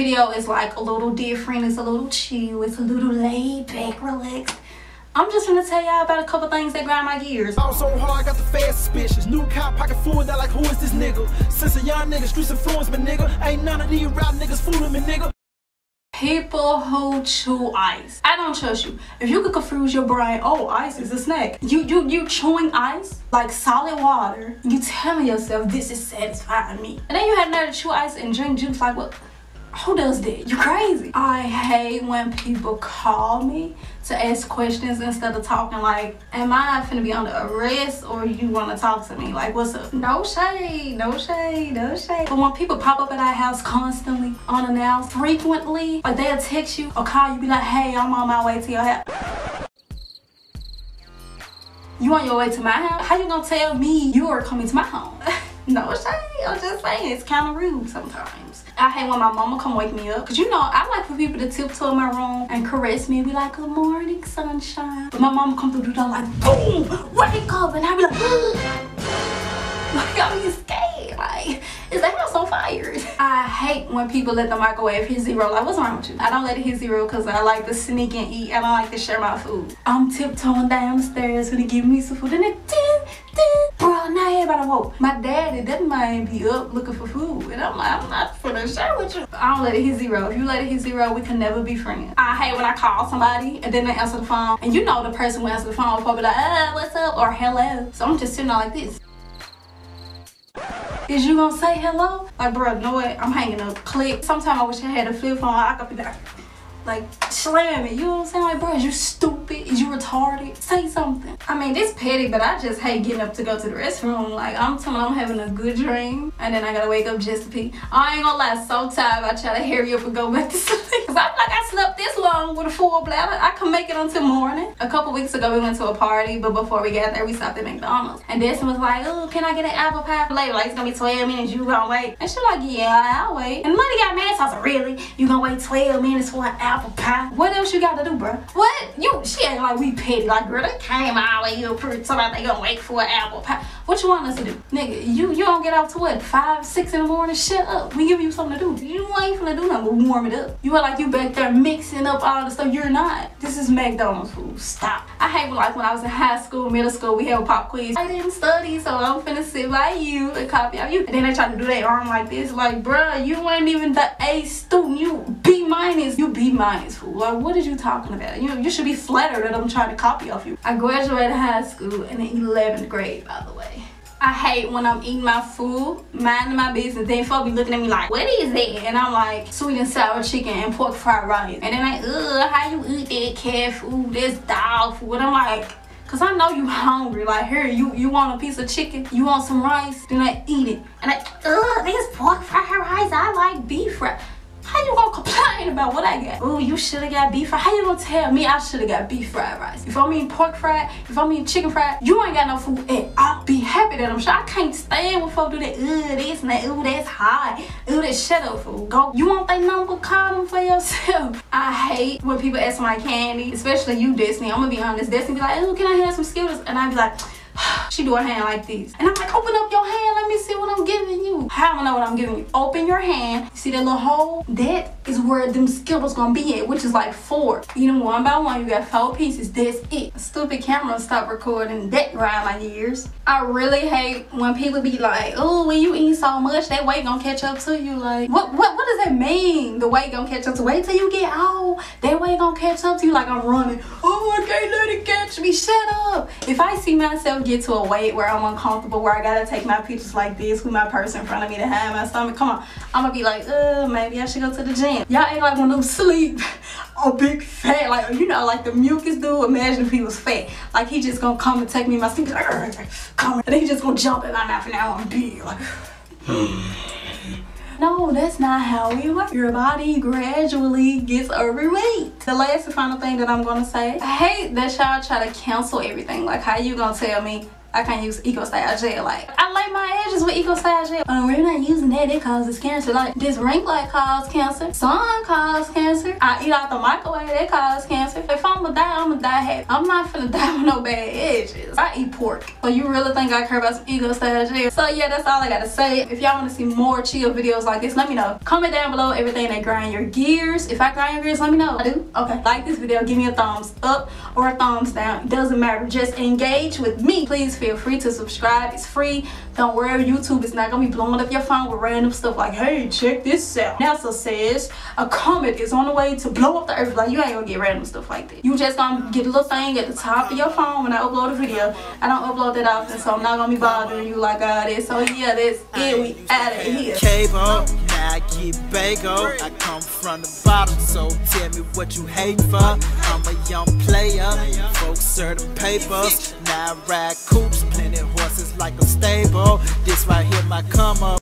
video is like a little different. It's a little chill. It's a little laid back, relaxed. I'm just gonna tell y'all about a couple things that grind my gears. I was so hard, I got the fast suspicions. New cop pocket full, that like, who is this nigga? Since a young nigga, streets influence me, nigga. Ain't none of these rap niggas fooling me, nigga. People who chew ice. I don't trust you. If you could confuse your brain, oh, ice is a snack. You chewing ice like solid water. You telling yourself this is satisfying me. And then you had nerve to chew ice and drink juice like what? Who does that? You crazy. I hate when people call me to ask questions instead of talking. Like, am I finna be under arrest or you wanna talk to me? Like, what's up? No shade, no shade, no shade. But when people pop up at our house constantly, unannounced, frequently, like they'll text you or call you, be like, hey, I'm on my way to your house. You on your way to my house? How you gonna tell me you are coming to my home? No shade, I'm just saying, it's kind of rude sometimes. I hate when my mama come wake me up, because you know, I like for people to tiptoe in my room and caress me and be like, good morning, sunshine. But my mama come through the door like, boom, wake up, and I be like, like, I be scared, like, is the house on fire? I hate when people let the microwave hit zero. Like, what's wrong with you? I don't let it hit zero because I like to sneak and eat. I don't like to share my food. I'm tiptoeing down the stairs when they give me some food, and it bro, now everybody woke. My daddy, that might be up looking for food, and I'm like, I'm not finna share with you. I don't let it hit zero. If you let it hit zero, we can never be friends. I hate when I call somebody and then they answer the phone, and you know the person who answers the phone will probably be like, what's up, or hello. So I'm just sitting there like this. Is you gonna say hello? Like, bro, you know what? I'm hanging up. Click. Sometimes I wish I had a flip phone. I could be like slam it. You know what I'm saying? Like, bro, is you stupid? Is you retarded? Say something. I mean, this petty, but I just hate getting up to go to the restroom. Like, I'm telling you, I'm having a good dream, and then I gotta wake up just to pee. I ain't gonna lie, sometimes I try to hurry up and go back to sleep. Cause I'm like, I slept this long with a full bladder. I can make it until morning. A couple weeks ago, we went to a party, but before we got there, we stopped at McDonald's. And Destin was like, oh, can I get an apple pie later? Like, it's gonna be 12 minutes, you gonna wait? And she like, yeah, I'll wait. And Money got mad, so I was like, really? You gonna wait 12 minutes for an apple pie? What else you gotta do, bro? What? She acting like we petty. Like, girl, they came all the way up here talking about they gonna wait for an apple pie. What you want us to do? Nigga, you don't get out to what? 5, 6 in the morning? Shut up. We give you something to do. You ain't finna do nothing but warm it up. You are like you back there mixing up all the stuff. You're not. This is McDonald's food. Stop. I hate when, like, when I was in high school, middle school, we had a pop quiz. I didn't study, so I'm finna sit by you and copy out you. And then they try to do their arm like this. Like, bruh, you ain't even the A student. You B minus. You B minus, fool. Like, what are you talking about? You should be flattered that I'm trying to copy off you. I graduated high school in the 11th grade, by the way. I hate when I'm eating my food, minding my business, then folks be looking at me like, what is that? And I'm like, sweet and sour chicken and pork fried rice. And then like, ugh, how you eat that cat food? That's dog food. And I'm like, cause I know you hungry. Like, here, you want a piece of chicken? You want some rice? Then I eat it. And I, ugh, this pork fried rice, I like beef fried. How you gonna complain about what I got? Oh, you should've got beef fried. How you gonna tell me I should've got beef fried rice? If I'm eating pork fried, if I'm eating chicken fried, you ain't got no food and I'll be happy that I'm sure. I can't stand when folks do that, this and that, ooh, that's hot. Ooh, that shut up, fool. Go, you want that number? Call them for yourself. I hate when people ask for my candy, especially you, Destiny. I'm gonna be honest. Destiny be like, ooh, can I have some Skittles? And I be like, she do her hand like this. And I'm like, open up your hand. Let me see what I'm giving you. How do I know what I'm giving you? Open your hand. See that little hole? That is where them Skittles gonna be at, which is like 4. Eat them one by one. You got 4 pieces. That's it. A stupid camera stop recording. That grind my gears. I really hate when people be like, oh, when you eat so much, that weight gonna catch up to you. Like, what does that mean? The weight gonna catch up to? Wait till you get old. That weight gonna catch up to you. Like, I'm running. Oh, I can't let it catch me. Shut up. If I see myself get to a weight where I'm uncomfortable, where I gotta take my pictures like this with my purse in front of me to hide my stomach, come on, I'm gonna be like, maybe I should go to the gym. Y'all ain't like when them sleep a big fat, like, you know, like the mucus dude. Imagine if he was fat. Like, he just gonna come and take me in my stomach, like, come, and then he just gonna jump in my mouth and now I'm big, like. No, that's not how it works. Your body gradually gets overweight. The last and final thing that I'm gonna say, I hate that y'all try to cancel everything. Like, how you gonna tell me I can't use Eco Style Gel. Like, I lay my edges with Eco Style Gel. We're not using that, it causes cancer. Like, this ring light causes cancer. Sun causes cancer. I eat out the microwave, that causes cancer. If I'ma die happy. I'm not finna die with no bad edges. I eat pork. So you really think I care about some Eco Style Gel? So yeah, that's all I gotta say. If y'all wanna see more chill videos like this, let me know. Comment down below everything that grind your gears. If I grind your gears, let me know. I do? Okay. Like this video, give me a thumbs up or a thumbs down. It doesn't matter. Just engage with me. Please feel free to subscribe. It's free. Don't worry, YouTube is not gonna be blowing up your phone with random stuff like, hey, check this out. NASA says a comet is on the way to blow up the earth. Like, you ain't gonna get random stuff like that. You just gonna get a little thing at the top of your phone when I upload a video. I don't upload that often, so I'm not gonna be bothering you like I did. So yeah, that's it. We out of here. Cable, now I keep bagel. I come from the bottom, so tell me what you hate for. I'm a young player, folks serve the papers. Now I ride coops, plenty horses like a stable. This right here my come up.